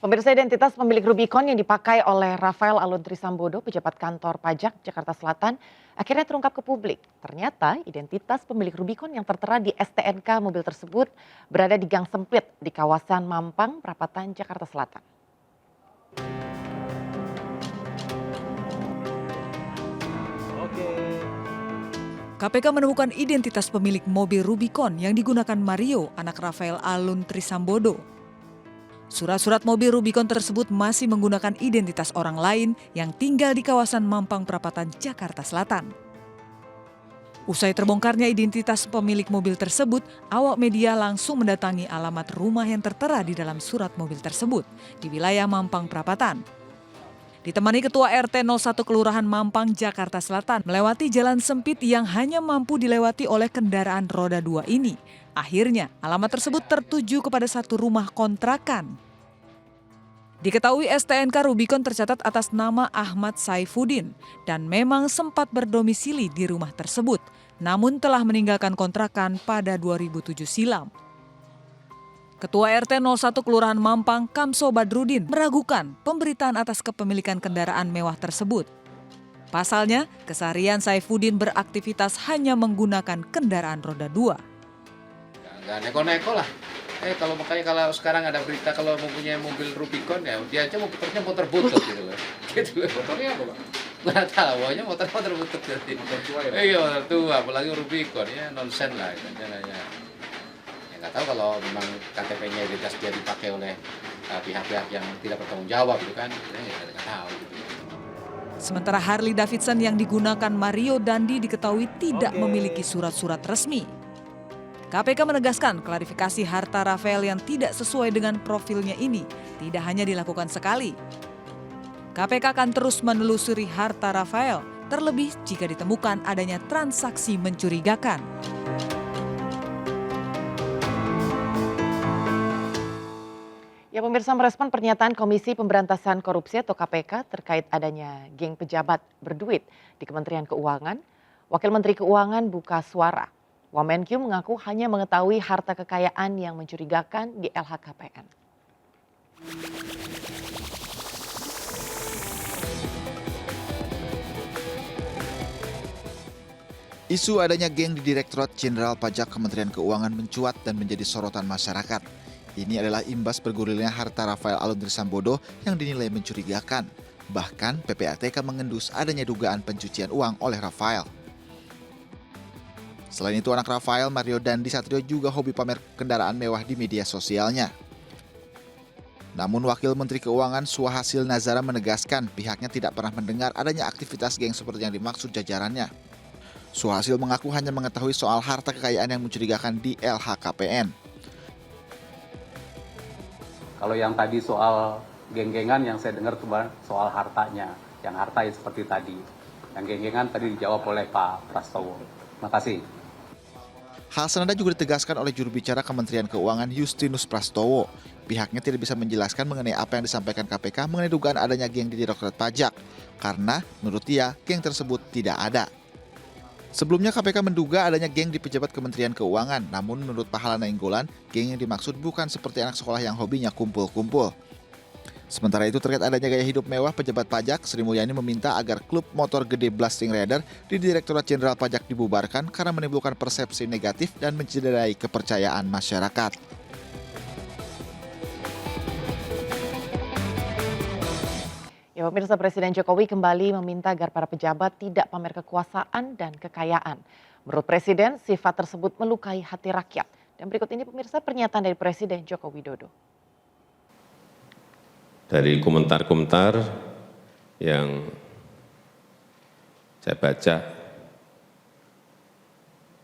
Pemirsa, identitas pemilik Rubicon yang dipakai oleh Rafael Alun Trisambodo, pejabat kantor pajak Jakarta Selatan, akhirnya terungkap ke publik. Ternyata identitas pemilik Rubicon yang tertera di STNK mobil tersebut berada di gang sempit di kawasan Mampang, Perapatan, Jakarta Selatan. KPK menemukan identitas pemilik mobil Rubicon yang digunakan Mario, anak Rafael Alun Trisambodo. Surat-surat mobil Rubicon tersebut masih menggunakan identitas orang lain yang tinggal di kawasan Mampang Perapatan, Jakarta Selatan. Usai terbongkarnya identitas pemilik mobil tersebut, awak media langsung mendatangi alamat rumah yang tertera di dalam surat mobil tersebut di wilayah Mampang Perapatan. Ditemani Ketua RT 01 Kelurahan Mampang, Jakarta Selatan, melewati jalan sempit yang hanya mampu dilewati oleh kendaraan roda 2 ini. Akhirnya, alamat tersebut tertuju kepada satu rumah kontrakan. Diketahui STNK Rubicon tercatat atas nama Ahmad Saifuddin dan memang sempat berdomisili di rumah tersebut, namun telah meninggalkan kontrakan pada 2007 silam. Ketua RT 01 Kelurahan Mampang, Kamso Badrudin, meragukan pemberitaan atas kepemilikan kendaraan mewah tersebut. Pasalnya, keseharian Saifuddin beraktivitas hanya menggunakan kendaraan roda 2. Nggak neko-neko lah. Kalau sekarang ada berita kalau mempunyai mobil Rubicon ya dia aja motornya butut gitu loh. Gitu loh. Motornya apa, Pak? Nggak tahu, pokoknya motor butut jadi. Motor tua ya, Pak? Iya, motor tua, apalagi Rubicon ya nonsen lah itu caranya. Ya nggak tahu kalau memang KTP-nya identitas dia dipakai oleh pihak-pihak yang tidak bertanggung jawab gitu kan. Ya nggak tahu gitu. Sementara Harley Davidson yang digunakan Mario Dandi diketahui tidak memiliki surat-surat resmi. KPK menegaskan klarifikasi harta Rafael yang tidak sesuai dengan profilnya ini tidak hanya dilakukan sekali. KPK akan terus menelusuri harta Rafael, terlebih jika ditemukan adanya transaksi mencurigakan. Ya, pemirsa, merespon pernyataan Komisi Pemberantasan Korupsi atau KPK terkait adanya geng pejabat berduit di Kementerian Keuangan, Wakil Menteri Keuangan buka suara. Wamenkyu mengaku hanya mengetahui harta kekayaan yang mencurigakan di LHKPN. Isu adanya geng di Direktorat Jenderal Pajak Kementerian Keuangan mencuat dan menjadi sorotan masyarakat. Ini adalah imbas bergulirnya harta Rafael Alun Trisambodo yang dinilai mencurigakan. Bahkan PPATK mengendus adanya dugaan pencucian uang oleh Rafael. Selain itu, anak Rafael, Mario Dandi Satrio juga hobi pamer kendaraan mewah di media sosialnya. Namun Wakil Menteri Keuangan Suhasil Nazara menegaskan pihaknya tidak pernah mendengar adanya aktivitas geng seperti yang dimaksud jajarannya. Suhasil mengaku hanya mengetahui soal harta kekayaan yang mencurigakan di LHKPN. Kalau yang tadi soal geng-gengan yang saya dengar kemarin soal hartanya, yang harta seperti tadi. Yang geng-gengan tadi dijawab oleh Pak Prastowo. Terima kasih. Hal senada juga ditegaskan oleh juru bicara Kementerian Keuangan Justinus Prastowo. Pihaknya tidak bisa menjelaskan mengenai apa yang disampaikan KPK mengenai dugaan adanya geng di Direktorat Pajak. Karena menurut dia, geng tersebut tidak ada. Sebelumnya KPK menduga adanya geng di pejabat Kementerian Keuangan. Namun menurut Pahala Nainggolan, geng yang dimaksud bukan seperti anak sekolah yang hobinya kumpul-kumpul. Sementara itu terkait adanya gaya hidup mewah pejabat pajak, Sri Mulyani meminta agar klub motor gede Blasting Radar di Direktorat Jenderal Pajak dibubarkan karena menimbulkan persepsi negatif dan mencederai kepercayaan masyarakat. Ya, pemirsa, Presiden Jokowi kembali meminta agar para pejabat tidak pamer kekuasaan dan kekayaan. Menurut Presiden, sifat tersebut melukai hati rakyat. Dan berikut ini pemirsa pernyataan dari Presiden Joko Widodo. Dari komentar-komentar yang saya baca,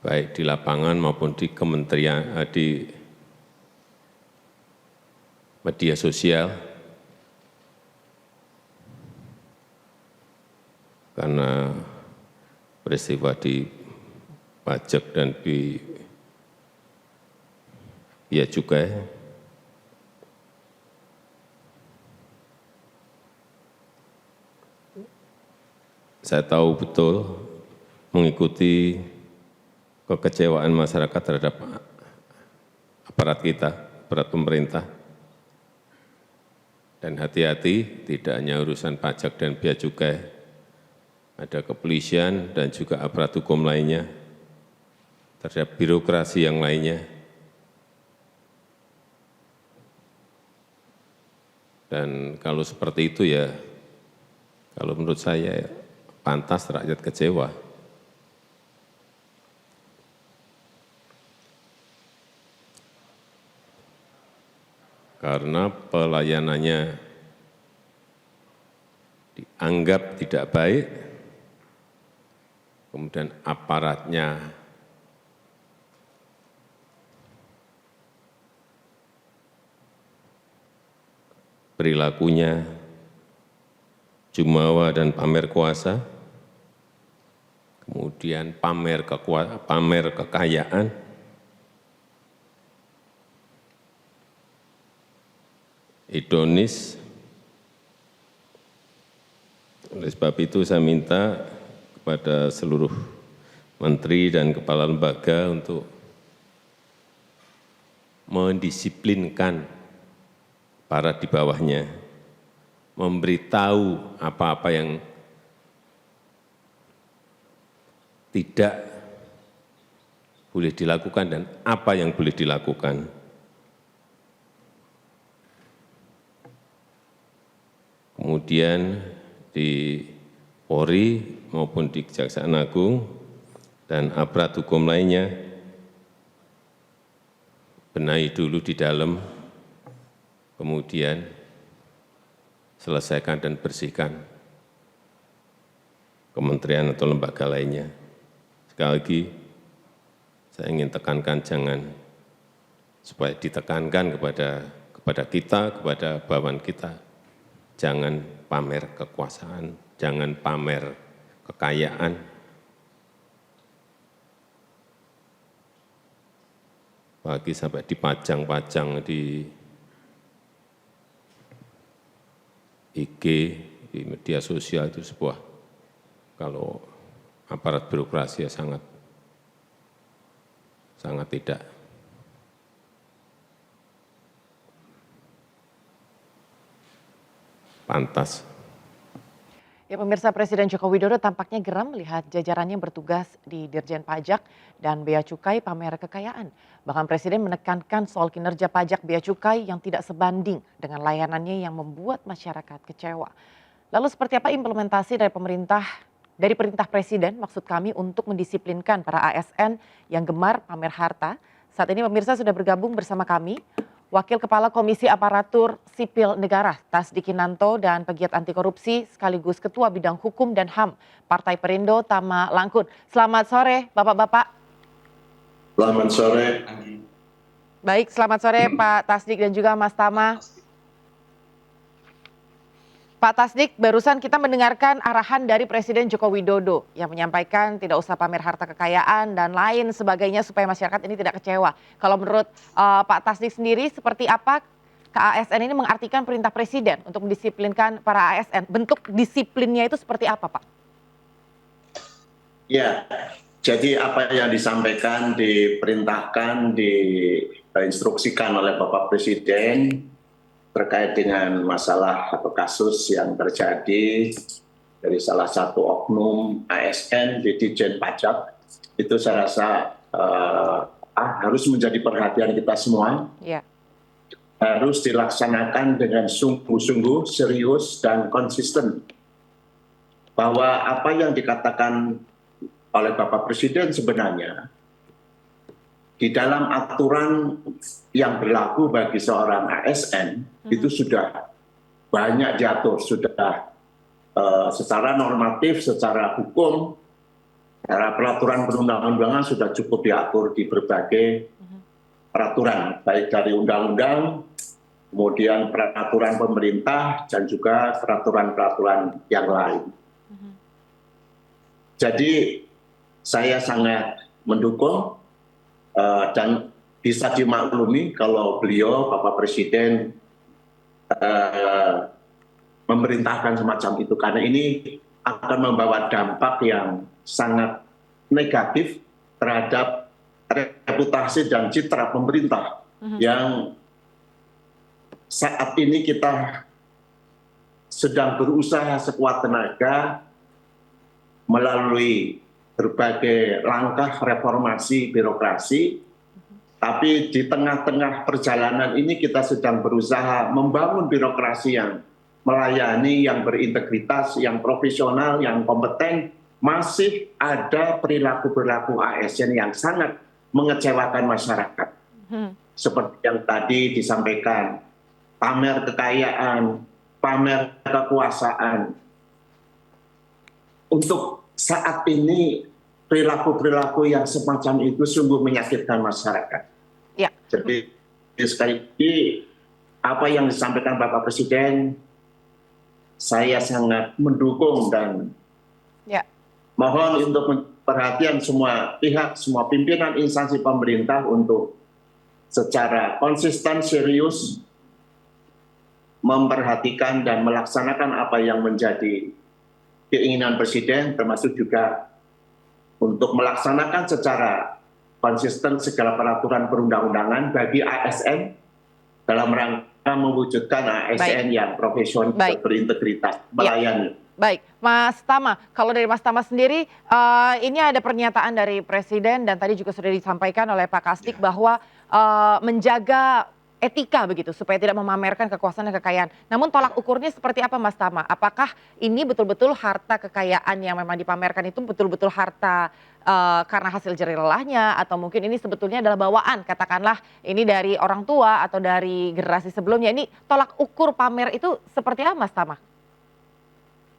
baik di lapangan maupun di kementerian, di media sosial, karena peristiwa di pajak dan di Bea Cukai, saya tahu betul mengikuti kekecewaan masyarakat terhadap aparat kita, aparat pemerintah. Dan hati-hati, tidak hanya urusan pajak dan bea cukai, ada kepolisian dan juga aparat hukum lainnya, terhadap birokrasi yang lainnya. Dan kalau seperti itu ya, kalau menurut saya ya, pantas rakyat kecewa. Karena pelayanannya dianggap tidak baik, kemudian aparatnya perilakunya jumawa dan pamer kuasa, kemudian pamer kekayaan, hedonis. Oleh sebab itu saya minta kepada seluruh menteri dan kepala lembaga untuk mendisiplinkan para di bawahnya, memberitahu apa-apa yang tidak boleh dilakukan dan apa yang boleh dilakukan. Kemudian di Polri maupun di Kejaksaan Agung dan aparat hukum lainnya, benahi dulu di dalam, kemudian selesaikan dan bersihkan kementerian atau lembaga lainnya. Sekali lagi, saya ingin tekankan jangan, supaya ditekankan kepada kita, kepada bawahan kita, jangan pamer kekuasaan, jangan pamer kekayaan. Apalagi sampai dipajang-pajang di IG, di media sosial, itu sebuah, kalau aparat birokrasi ya sangat tidak. Pantas. Ya, pemirsa, Presiden Joko Widodo tampaknya geram melihat jajarannya bertugas di Dirjen Pajak dan Bea Cukai pamer kekayaan. Bahkan Presiden menekankan soal kinerja pajak bea cukai yang tidak sebanding dengan layanannya yang membuat masyarakat kecewa. Lalu seperti apa implementasi dari perintah Presiden, maksud kami, untuk mendisiplinkan para ASN yang gemar pamer harta? Saat ini pemirsa sudah bergabung bersama kami Wakil Kepala Komisi Aparatur Sipil Negara Tasdik Kinanto dan pegiat anti korupsi sekaligus Ketua Bidang Hukum dan HAM Partai Perindo Tama Langkun. Selamat sore Bapak-Bapak. Selamat sore. Baik, selamat sore Pak Tasdik dan juga Mas Tama. Pak Tasdik, barusan kita mendengarkan arahan dari Presiden Joko Widodo yang menyampaikan tidak usah pamer harta kekayaan dan lain sebagainya supaya masyarakat ini tidak kecewa. Kalau menurut Pak Tasdik sendiri, seperti apa KASN ini mengartikan perintah Presiden untuk mendisiplinkan para ASN? Bentuk disiplinnya itu seperti apa, Pak? Ya, jadi apa yang disampaikan, diperintahkan, diinstruksikan oleh Bapak Presiden terkait dengan masalah atau kasus yang terjadi dari salah satu oknum ASN di Ditjen Pajak, itu saya rasa harus menjadi perhatian kita semua. Ya. Harus dilaksanakan dengan sungguh-sungguh, serius, dan konsisten. Bahwa apa yang dikatakan oleh Bapak Presiden sebenarnya di dalam aturan yang berlaku bagi seorang ASN itu sudah banyak diatur, sudah secara normatif, secara hukum, secara peraturan perundang-undangan sudah cukup diatur di berbagai peraturan, baik dari undang-undang, kemudian peraturan pemerintah, dan juga peraturan-peraturan yang lain. Jadi saya sangat mendukung dan bisa dimaklumi kalau beliau, Bapak Presiden, memerintahkan semacam itu. Karena ini akan membawa dampak yang sangat negatif terhadap reputasi dan citra pemerintah yang saat ini kita sedang berusaha sekuat tenaga melalui berbagai langkah reformasi birokrasi, tapi di tengah-tengah perjalanan ini kita sedang berusaha membangun birokrasi yang melayani, yang berintegritas, yang profesional, yang kompeten. Masih ada perilaku-perilaku ASN yang sangat mengecewakan masyarakat. Seperti yang tadi disampaikan, pamer kekayaan, pamer kekuasaan. Untuk saat ini perilaku-perilaku yang semacam itu sungguh menyakitkan masyarakat. Ya. Jadi sekali lagi apa yang disampaikan Bapak Presiden, saya sangat mendukung dan mohon untuk perhatian semua pihak, semua pimpinan instansi pemerintah untuk secara konsisten, serius memperhatikan dan melaksanakan apa yang menjadi keinginan Presiden, termasuk juga untuk melaksanakan secara konsisten segala peraturan perundang-undangan bagi ASN dalam rangka mewujudkan ASN yang profesional, berintegritas, melayani. Baik, Mas Tama, kalau dari Mas Tama sendiri, ini ada pernyataan dari Presiden dan tadi juga sudah disampaikan oleh Pak Kasdik bahwa menjaga etika begitu supaya tidak memamerkan kekuasaan dan kekayaan. Namun tolak ukurnya seperti apa Mas Tama? Apakah ini betul-betul harta kekayaan yang memang dipamerkan itu betul-betul harta karena hasil jerih lelahnya, atau mungkin ini sebetulnya adalah bawaan, katakanlah ini dari orang tua atau dari generasi sebelumnya. Ini tolak ukur pamer itu seperti apa Mas Tama?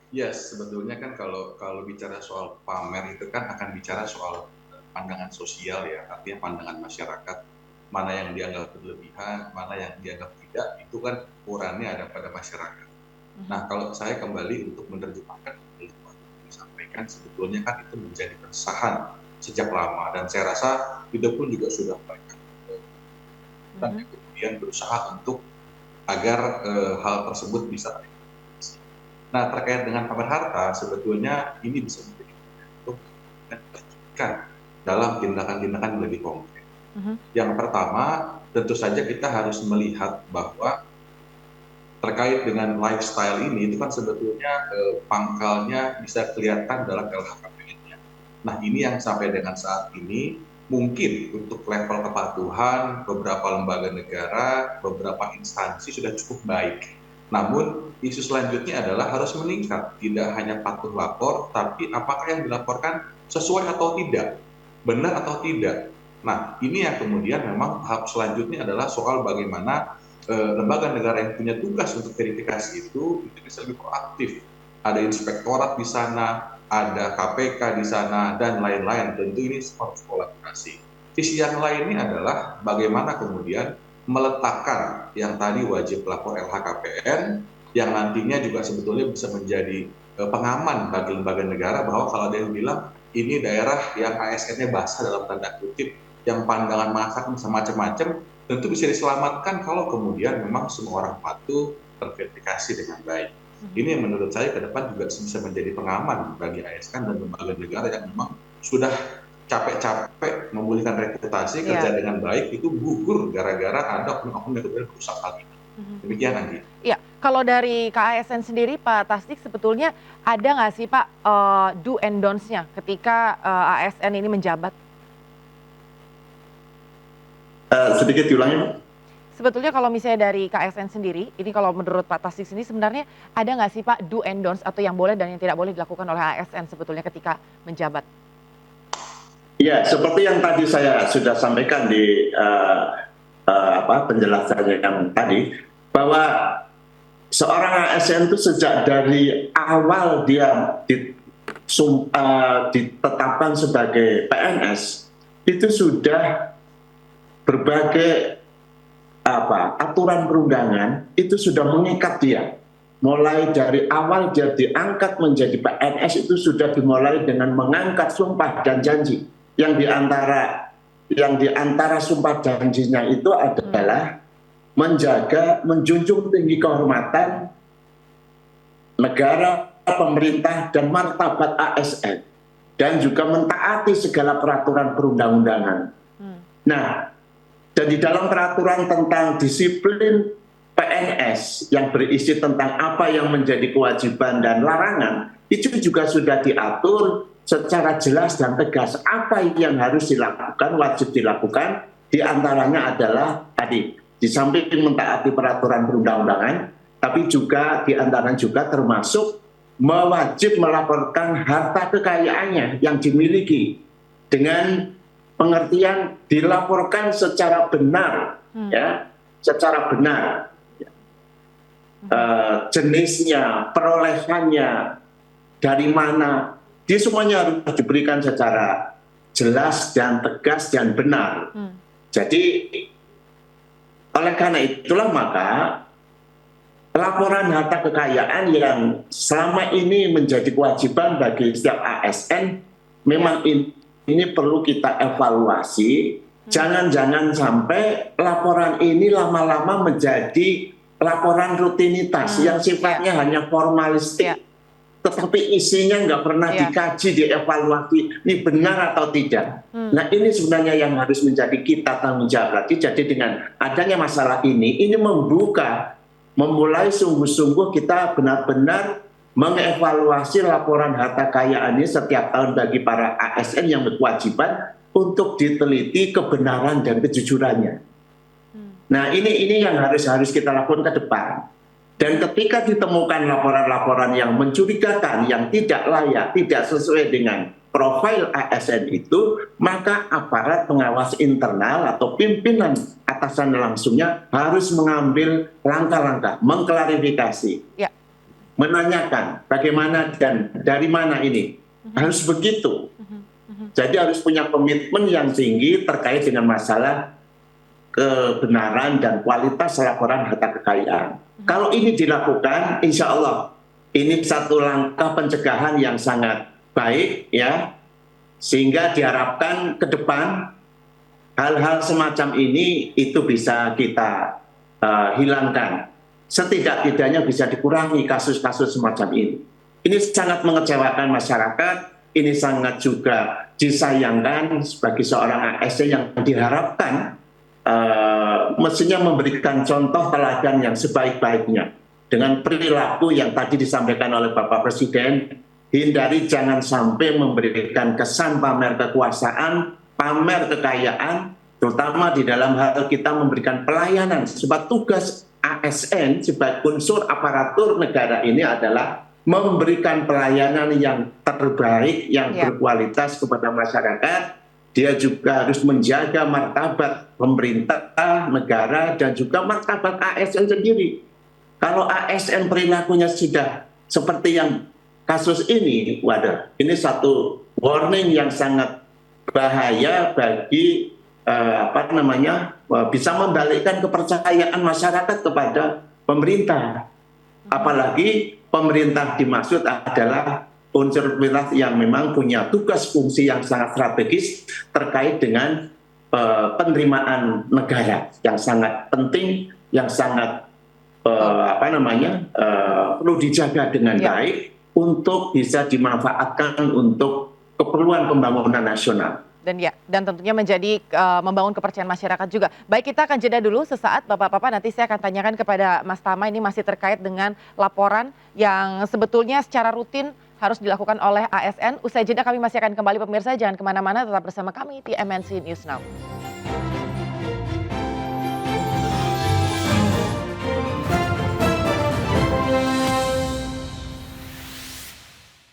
Ya, sebetulnya kan kalau bicara soal pamer itu kan akan bicara soal pandangan sosial ya, artinya pandangan masyarakat, mana yang dianggap berlebihan, mana yang dianggap tidak, itu kan ukurannya ada pada masyarakat. Nah, kalau saya kembali untuk menerjemahkan yang disampaikan, sebetulnya kan itu menjadi keresahan sejak lama, dan saya rasa itu pun juga sudah banyak dan kemudian berusaha untuk agar hal tersebut bisa. Nah, terkait dengan pamer harta, sebetulnya ini bisa menjadi untuk dilanjutkan dalam tindakan-tindakan lebih konkret. Yang pertama, tentu saja kita harus melihat bahwa terkait dengan lifestyle ini, itu kan sebetulnya pangkalnya bisa kelihatan dalam LHKPN-nya. Nah, ini yang sampai dengan saat ini mungkin untuk level kepatuhan beberapa lembaga negara, beberapa instansi sudah cukup baik. Namun isu selanjutnya adalah harus meningkat, tidak hanya patuh lapor, tapi apakah yang dilaporkan sesuai atau tidak, benar atau tidak. Nah, ini yang kemudian memang tahap selanjutnya adalah soal bagaimana lembaga negara yang punya tugas untuk verifikasi itu bisa lebih proaktif. Ada inspektorat di sana, ada KPK di sana, dan lain-lain. Tentu ini harus kolaborasi. Sisi yang lainnya adalah bagaimana kemudian meletakkan yang tadi wajib lapor LHKPN, yang nantinya juga sebetulnya bisa menjadi pengaman bagi lembaga negara, bahwa kalau ada yang bilang ini daerah yang ASN-nya basah dalam tanda kutip, yang pandangan masyarakat bisa macam-macam, tentu bisa diselamatkan kalau kemudian memang semua orang patuh terverifikasi dengan baik. Ini yang menurut saya ke depan juga bisa menjadi pengaman bagi ASN dan lembaga negara yang memang sudah capek-capek memulihkan reputasi, kerja dengan baik, itu gugur gara-gara ada oknum-oknum yang kemudian merusak hal ini. Demikian nanti. Iya, kalau dari KASN sendiri Pak Tasdik, sebetulnya ada nggak sih Pak do and don'ts-nya ketika ASN ini menjabat? Sedikit diulangi, Pak. Sebetulnya kalau misalnya dari KASN sendiri, ini kalau menurut Pak Tasdik sendiri sebenarnya ada nggak sih Pak do and don'ts atau yang boleh dan yang tidak boleh dilakukan oleh ASN sebetulnya ketika menjabat? Ya, seperti yang tadi saya sudah sampaikan di penjelasannya yang tadi, bahwa seorang ASN itu sejak dari awal dia ditetapkan sebagai PNS, itu sudah berbagai aturan perundangan itu sudah mengikat dia. Mulai dari awal dia diangkat menjadi PNS itu sudah dimulai dengan mengangkat sumpah dan janji. Yang di antara sumpah janjinya itu adalah menjaga, menjunjung tinggi kehormatan negara, pemerintah, dan martabat ASN, dan juga mentaati segala peraturan perundang-undangan. Nah, dan di dalam peraturan tentang disiplin PNS yang berisi tentang apa yang menjadi kewajiban dan larangan, itu juga sudah diatur secara jelas dan tegas apa yang harus dilakukan, wajib dilakukan. Di antaranya adalah tadi, di samping mentaati peraturan perundang-undangan, tapi juga di antaranya juga termasuk mewajib melaporkan harta kekayaannya yang dimiliki dengan pengertian dilaporkan secara benar, ya, secara benar. Jenisnya, perolehannya, dari mana, dia semuanya harus diberikan secara jelas dan tegas dan benar. Jadi oleh karena itulah maka laporan harta kekayaan yang selama ini menjadi kewajiban bagi setiap ASN memang ini perlu kita evaluasi. Jangan-jangan sampai laporan ini lama-lama menjadi laporan rutinitas yang sifatnya hanya formalistik, tetapi isinya nggak pernah dikaji, dievaluasi, ini benar atau tidak. Nah ini sebenarnya yang harus menjadi kita tanggung jawab. Jadi dengan adanya masalah ini memulai sungguh-sungguh kita benar-benar mengevaluasi laporan harta kekayaan ini setiap tahun bagi para ASN yang berkewajiban untuk diteliti kebenaran dan kejujurannya. Nah ini yang harus kita lakukan ke depan. Dan ketika ditemukan laporan-laporan yang mencurigakan, yang tidak layak, tidak sesuai dengan profil ASN itu, maka aparat pengawas internal atau pimpinan atasan langsungnya harus mengambil langkah-langkah, mengklarifikasi, menanyakan bagaimana dan dari mana ini. Harus begitu. Jadi harus punya komitmen yang tinggi terkait dengan masalah kebenaran dan kualitas laporan harta kekayaan. Kalau ini dilakukan, insya Allah ini satu langkah pencegahan yang sangat baik, ya, sehingga diharapkan ke depan hal-hal semacam ini itu bisa kita hilangkan. Setidak-tidaknya bisa dikurangi kasus-kasus semacam ini. Ini sangat mengecewakan masyarakat. Ini sangat juga disayangkan sebagai seorang ASN yang diharapkan mestinya memberikan contoh teladan yang sebaik-baiknya dengan perilaku yang tadi disampaikan oleh Bapak Presiden. Hindari jangan sampai memberikan kesan pamer kekuasaan, pamer kekayaan, terutama di dalam hal kita memberikan pelayanan. Sebab tugas ASN sebagai unsur aparatur negara ini adalah memberikan pelayanan yang terbaik, yang berkualitas kepada masyarakat. Dia juga harus menjaga martabat pemerintah, negara, dan juga martabat ASN sendiri. Kalau ASN perilakunya sudah seperti yang kasus ini, wadah, ini satu warning yang sangat bahaya bagi bisa membalikkan kepercayaan masyarakat kepada pemerintah. Apalagi pemerintah dimaksud adalah unsur pemerintah yang memang punya tugas fungsi yang sangat strategis terkait dengan penerimaan negara yang sangat penting, yang sangat perlu dijaga dengan baik untuk bisa dimanfaatkan untuk keperluan pembangunan nasional. Dan tentunya menjadi membangun kepercayaan masyarakat juga. Baik, kita akan jeda dulu sesaat, Bapak-bapak. Nanti saya akan tanyakan kepada Mas Tama, ini masih terkait dengan laporan yang sebetulnya secara rutin harus dilakukan oleh ASN. Usai jeda kami masih akan kembali, pemirsa. Jangan kemana-mana, tetap bersama kami di MNC News Now.